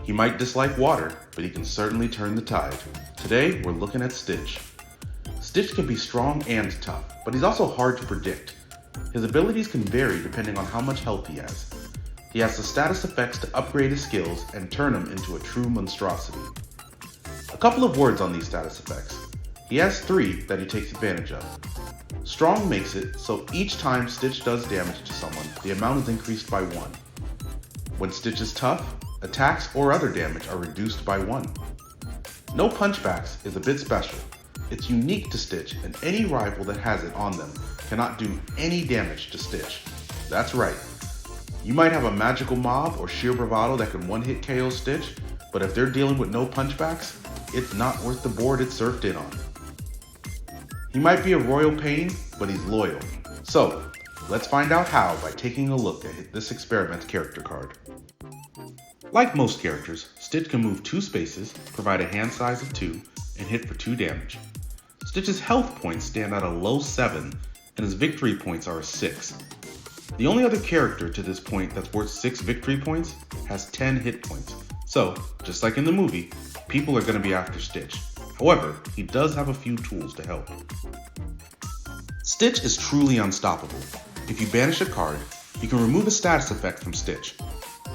He might dislike water, but he can certainly turn the tide. Today, we're looking at Stitch. Stitch can be strong and tough, but he's also hard to predict. His abilities can vary depending on how much health he has. He has the status effects to upgrade his skills and turn him into a true monstrosity. A couple of words on these status effects. He has 3 that he takes advantage of. Strong makes it so each time Stitch does damage to someone, the amount is increased by 1. When Stitch is tough, attacks or other damage are reduced by 1. No punchbacks is a bit special. It's unique to Stitch, and any rival that has it on them cannot do any damage to Stitch. That's right. You might have a magical mob or sheer bravado that can one-hit KO Stitch, but if they're dealing with no punchbacks, it's not worth the board it's surfed in on. He might be a royal pain, but he's loyal. So, let's find out how by taking a look at this experiment's character card. Like most characters, Stitch can move 2 spaces, provide a hand size of 2, and hit for 2 damage. Stitch's health points stand at a low 7, and his victory points are a 6. The only other character to this point that's worth 6 victory points has 10 hit points. So, just like in the movie, people are going to be after Stitch. However, he does have a few tools to help. Stitch is truly unstoppable. If you banish a card, you can remove a status effect from Stitch.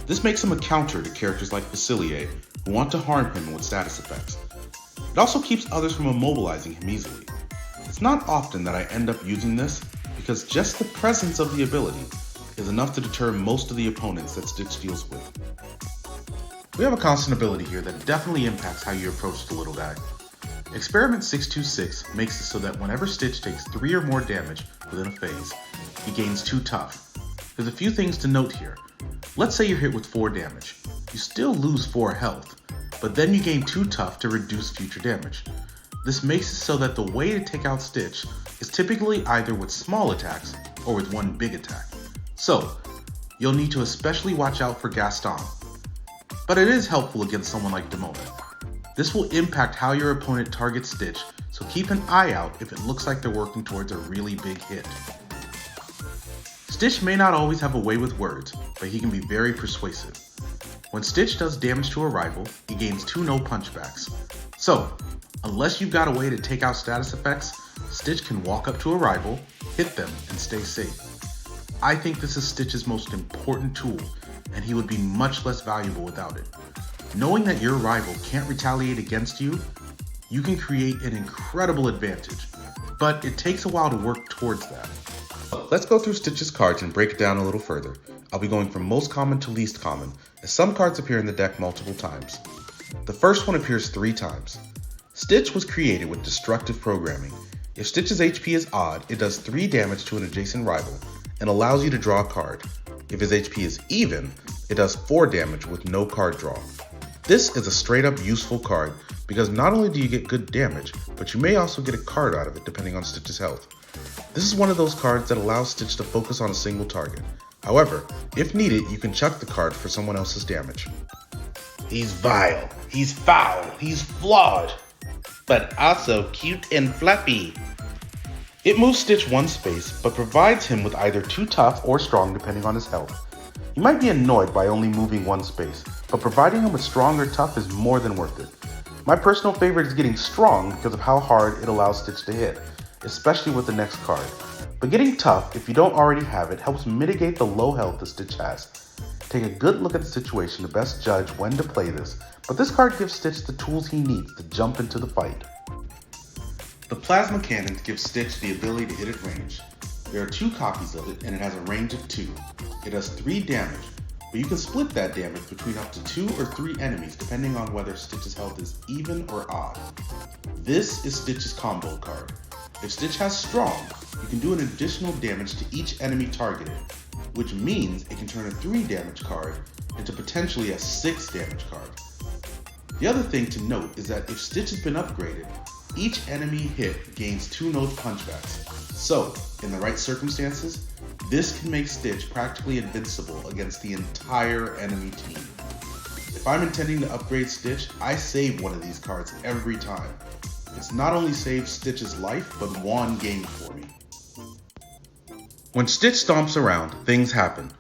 This makes him a counter to characters like Facilier, who want to harm him with status effects. It also keeps others from immobilizing him easily. It's not often that I end up using this, because just the presence of the ability is enough to deter most of the opponents that Stitch deals with. We have a constant ability here that definitely impacts how you approach the little guy. Experiment 626 makes it so that whenever Stitch takes 3 or more damage within a phase, he gains 2 tough. There's a few things to note here. Let's say you're hit with 4 damage. You still lose 4 health, but then you gain 2 tough to reduce future damage. This makes it so that the way to take out Stitch is typically either with small attacks or with 1 big attack. So, you'll need to especially watch out for Gaston. But it is helpful against someone like Demona. This will impact how your opponent targets Stitch, so keep an eye out if it looks like they're working towards a really big hit. Stitch may not always have a way with words, but he can be very persuasive. When Stitch does damage to a rival, he gains 2 no punchbacks. So, unless you've got a way to take out status effects, Stitch can walk up to a rival, hit them, and stay safe. I think this is Stitch's most important tool, and he would be much less valuable without it. Knowing that your rival can't retaliate against you, you can create an incredible advantage, but it takes a while to work towards that. Let's go through Stitch's cards and break it down a little further. I'll be going from most common to least common, as some cards appear in the deck multiple times. The first one appears 3 times. Stitch was created with destructive programming. If Stitch's HP is odd, it does 3 damage to an adjacent rival and allows you to draw a card. If his HP is even, it does 4 damage with no card draw. This is a straight up useful card because not only do you get good damage, but you may also get a card out of it depending on Stitch's health. This is one of those cards that allows Stitch to focus on a single target. However, if needed, you can chuck the card for someone else's damage. He's vile, he's foul, he's flawed, but also cute and fluffy. It moves Stitch 1 space, but provides him with either 2 tough or strong depending on his health. You might be annoyed by only moving 1 space, but providing him with strong or tough is more than worth it. My personal favorite is getting strong because of how hard it allows Stitch to hit, especially with the next card. But getting tough, if you don't already have it, helps mitigate the low health the Stitch has. Take a good look at the situation to best judge when to play this, but this card gives Stitch the tools he needs to jump into the fight. The Plasma Cannons give Stitch the ability to hit at range. There are 2 copies of it, and it has a range of 2. It does 3 damage, but you can split that damage between up to 2 or 3 enemies depending on whether Stitch's health is even or odd. This is Stitch's combo card. If Stitch has strong, you can do an additional damage to each enemy targeted, which means it can turn a 3 damage card into potentially a 6 damage card. The other thing to note is that if Stitch has been upgraded, each enemy hit gains 2 no punchbacks. So, in the right circumstances, this can make Stitch practically invincible against the entire enemy team. If I'm intending to upgrade Stitch, I save one of these cards every time. It's not only saved Stitch's life, but won games for me. When Stitch stomps around, things happen.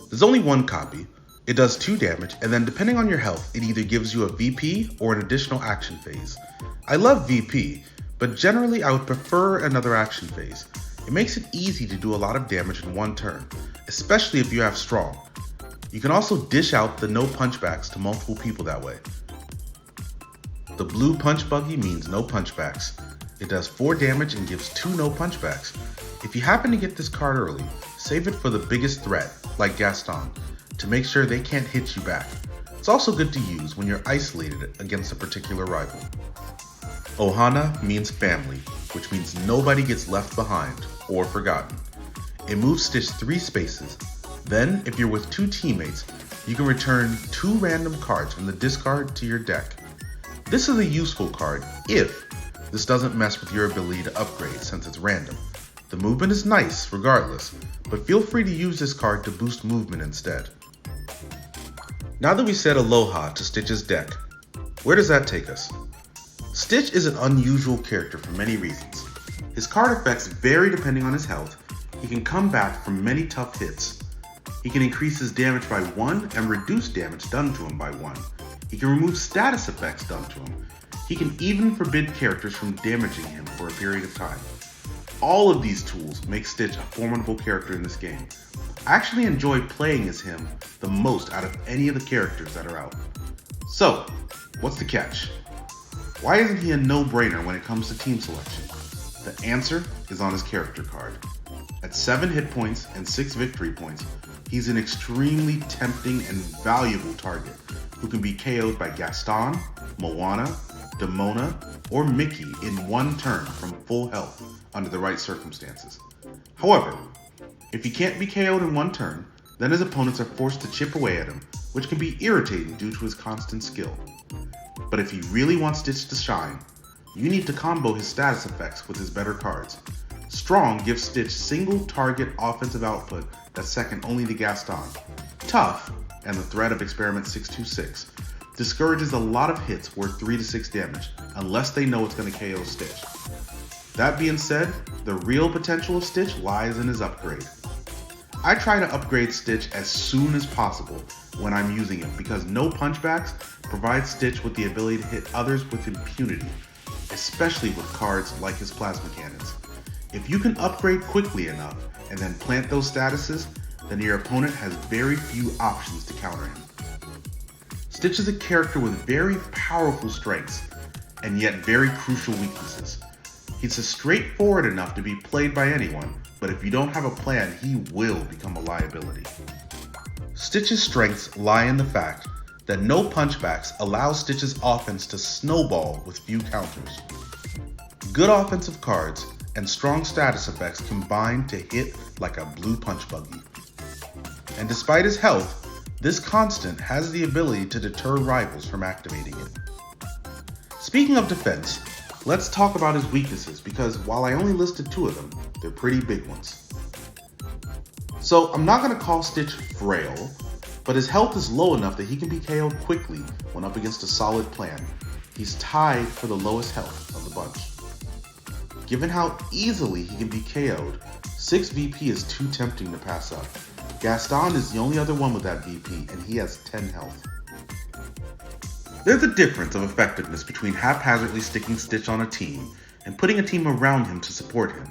There's only 1 copy, It does 2 damage, and then depending on your health, it either gives you a VP or an additional action phase. I love VP, but generally I would prefer another action phase. It makes it easy to do a lot of damage in one turn, especially if you have strong. You can also dish out the no punchbacks to multiple people that way. The blue punch buggy means no punchbacks. It does 4 damage and gives 2 no punchbacks. If you happen to get this card early, save it for the biggest threat, like Gaston, to make sure they can't hit you back. It's also good to use when you're isolated against a particular rival. Ohana means family, which means nobody gets left behind or forgotten. It moves Stitch 3 spaces. Then, if you're with 2 teammates, you can return 2 random cards from the discard to your deck. This is a useful card if this doesn't mess with your ability to upgrade since it's random. The movement is nice regardless, but feel free to use this card to boost movement instead. Now that we said aloha to Stitch's deck, where does that take us? Stitch is an unusual character for many reasons. His card effects vary depending on his health. He can come back from many tough hits. He can increase his damage by 1 and reduce damage done to him by 1. He can remove status effects done to him. He can even forbid characters from damaging him for a period of time. All of these tools make Stitch a formidable character in this game. I actually enjoy playing as him the most out of any of the characters that are out. So, what's the catch? Why isn't he a no-brainer when it comes to team selection? The answer is on his character card. At 7 hit points and 6 victory points, he's an extremely tempting and valuable target who can be KO'd by Gaston, Moana, Demona, or Mickey in one turn from full health under the right circumstances. However, if he can't be KO'd in one turn, then his opponents are forced to chip away at him, which can be irritating due to his constant skill. But if you really want Stitch to shine, you need to combo his status effects with his better cards. Strong gives Stitch single target offensive output that's second only to Gaston. Tough, and the threat of Experiment 626, discourages a lot of hits worth 3 to 6 damage, unless they know it's going to KO Stitch. That being said, the real potential of Stitch lies in his upgrade. I try to upgrade Stitch as soon as possible when I'm using him because no punchbacks provide Stitch with the ability to hit others with impunity, especially with cards like his plasma cannons. If you can upgrade quickly enough and then plant those statuses, then your opponent has very few options to counter him. Stitch is a character with very powerful strengths and yet very crucial weaknesses. He's straightforward enough to be played by anyone, but if you don't have a plan, he will become a liability. Stitch's strengths lie in the fact that no punchbacks allow Stitch's offense to snowball with few counters. Good offensive cards and strong status effects combine to hit like a blue punch buggy. And despite his health, this constant has the ability to deter rivals from activating it. Speaking of defense, let's talk about his weaknesses because while I only listed 2 of them, they're pretty big ones. So I'm not going to call Stitch frail, but his health is low enough that he can be KO'd quickly when up against a solid plan. He's tied for the lowest health of the bunch. Given how easily he can be KO'd, 6 VP is too tempting to pass up. Gaston is the only other one with that VP, and he has 10 health. There's a difference of effectiveness between haphazardly sticking Stitch on a team and putting a team around him to support him.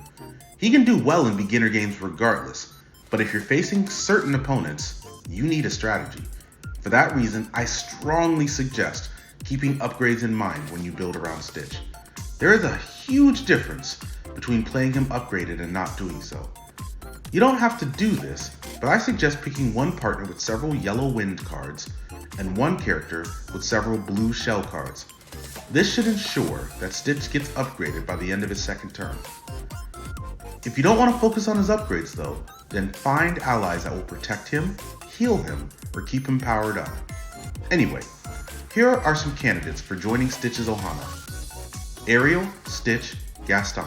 He can do well in beginner games regardless, but if you're facing certain opponents, you need a strategy. For that reason, I strongly suggest keeping upgrades in mind when you build around Stitch. There is a huge difference between playing him upgraded and not doing so. You don't have to do this, but I suggest picking one partner with several yellow wind cards and one character with several blue shell cards. This should ensure that Stitch gets upgraded by the end of his second turn. If you don't want to focus on his upgrades though, then find allies that will protect him, heal him, or keep him powered up. Anyway, here are some candidates for joining Stitch's Ohana. Ariel, Stitch, Gaston.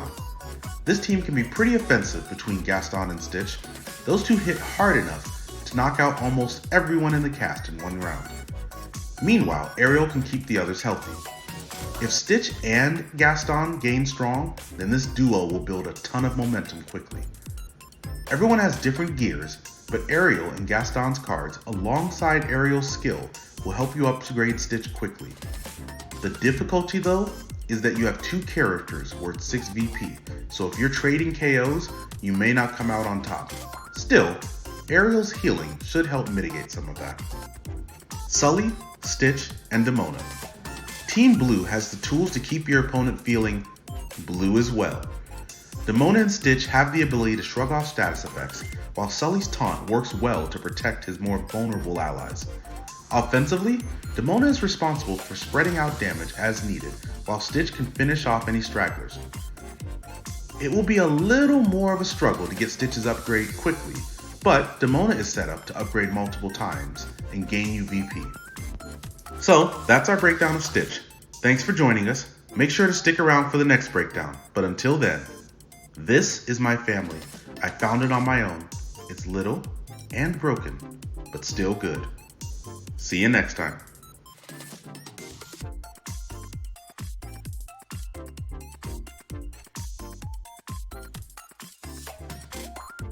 This team can be pretty offensive between Gaston and Stitch. Those 2 hit hard enough to knock out almost everyone in the cast in one round. Meanwhile, Ariel can keep the others healthy. If Stitch and Gaston gain strong, then this duo will build a ton of momentum quickly. Everyone has different gears, but Ariel and Gaston's cards alongside Ariel's skill will help you upgrade Stitch quickly. The difficulty though is that you have 2 characters worth 6 VP, so if you're trading KOs, you may not come out on top. Still, Ariel's healing should help mitigate some of that. Sully, Stitch, and Demona. Team Blue has the tools to keep your opponent feeling blue as well. Demona and Stitch have the ability to shrug off status effects, while Sully's taunt works well to protect his more vulnerable allies. Offensively, Demona is responsible for spreading out damage as needed, while Stitch can finish off any stragglers. It will be a little more of a struggle to get Stitch's upgrade quickly, but Demona is set up to upgrade multiple times and gain you VP. So that's our breakdown of Stitch. Thanks for joining us. Make sure to stick around for the next breakdown, but until then, this is my family. I found it on my own. It's little and broken, but still good. See you next time.